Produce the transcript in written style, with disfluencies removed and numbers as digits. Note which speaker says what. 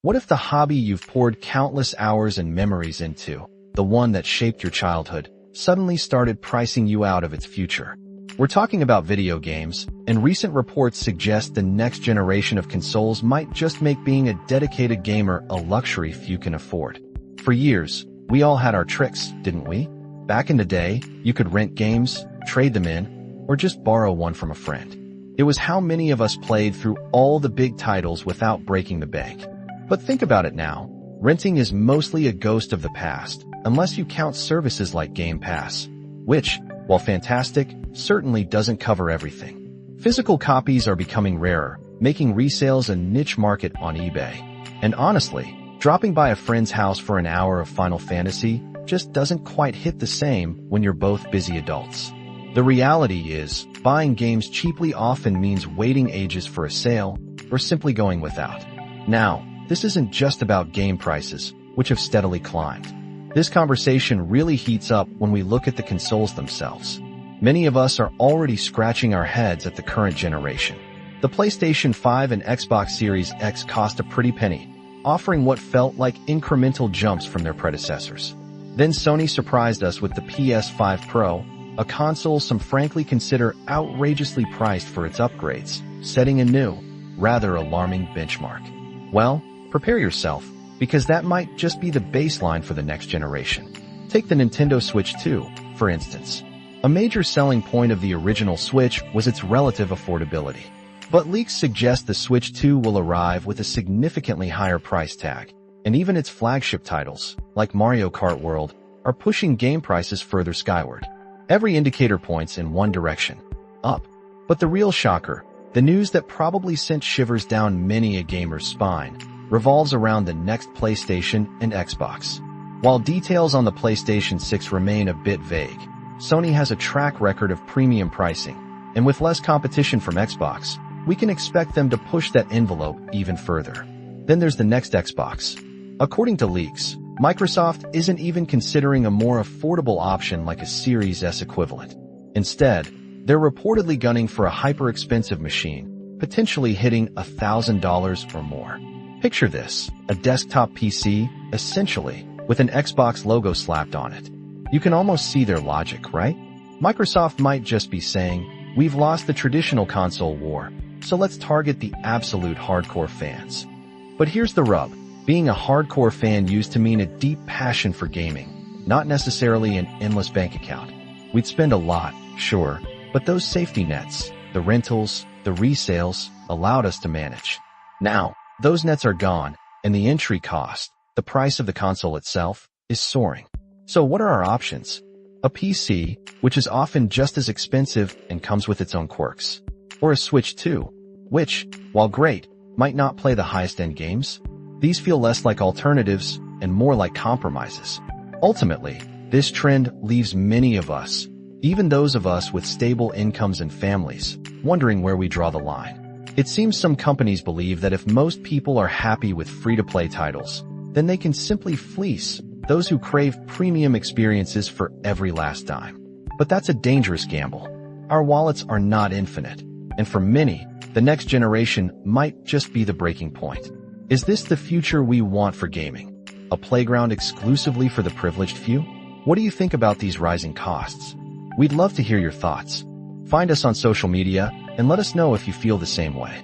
Speaker 1: What if the hobby you've poured countless hours and memories into, the one that shaped your childhood, suddenly started pricing you out of its future? We're talking about video games, and recent reports suggest the next generation of consoles might just make being a dedicated gamer a luxury few can afford. For years, we all had our tricks, didn't we? Back in the day, you could rent games, trade them in, or just borrow one from a friend. It was how many of us played through all the big titles without breaking the bank. But think about it now. Renting is mostly a ghost of the past, unless you count services like Game Pass, which, while fantastic, certainly doesn't cover everything. Physical copies are becoming rarer, making resales a niche market on eBay. And honestly, dropping by a friend's house for an hour of Final Fantasy just doesn't quite hit the same when you're both busy adults. The reality is, buying games cheaply often means waiting ages for a sale, or simply going without. Now, this isn't just about game prices, which have steadily climbed. This conversation really heats up when we look at the consoles themselves. Many of us are already scratching our heads at the current generation. The PlayStation 5 and Xbox Series X cost a pretty penny, offering what felt like incremental jumps from their predecessors. Then Sony surprised us with the PS5 Pro, a console some frankly consider outrageously priced for its upgrades, setting a new, rather alarming benchmark. Well, prepare yourself, because that might just be the baseline for the next generation. Take the Nintendo Switch 2, for instance. A major selling point of the original Switch was its relative affordability. But leaks suggest the Switch 2 will arrive with a significantly higher price tag, and even its flagship titles, like Mario Kart World, are pushing game prices further skyward. Every indicator points in one direction, up. But the real shocker, the news that probably sent shivers down many a gamer's spine, revolves around the next PlayStation and Xbox. While details on the PlayStation 6 remain a bit vague, Sony has a track record of premium pricing, and with less competition from Xbox, we can expect them to push that envelope even further. Then there's the next Xbox. According to leaks, Microsoft isn't even considering a more affordable option like a Series S equivalent. Instead, they're reportedly gunning for a hyper-expensive machine, potentially hitting $1,000 or more. Picture this, a desktop PC, essentially, with an Xbox logo slapped on it. You can almost see their logic, right? Microsoft might just be saying, we've lost the traditional console war, so let's target the absolute hardcore fans. But here's the rub. Being a hardcore fan used to mean a deep passion for gaming, not necessarily an endless bank account. We'd spend a lot, sure, but those safety nets, the rentals, the resales, allowed us to manage. Now, those nets are gone, and the entry cost, the price of the console itself, is soaring. So what are our options? A PC, which is often just as expensive and comes with its own quirks. Or a Switch 2, which, while great, might not play the highest-end games. These feel less like alternatives and more like compromises. Ultimately, this trend leaves many of us, even those of us with stable incomes and families, wondering where we draw the line. It seems some companies believe that if most people are happy with free-to-play titles, then they can simply fleece those who crave premium experiences for every last dime. But that's a dangerous gamble. Our wallets are not infinite, and for many, the next generation might just be the breaking point. Is this the future we want for gaming? A playground exclusively for the privileged few? What do you think about these rising costs? We'd love to hear your thoughts. Find us on social media and let us know if you feel the same way.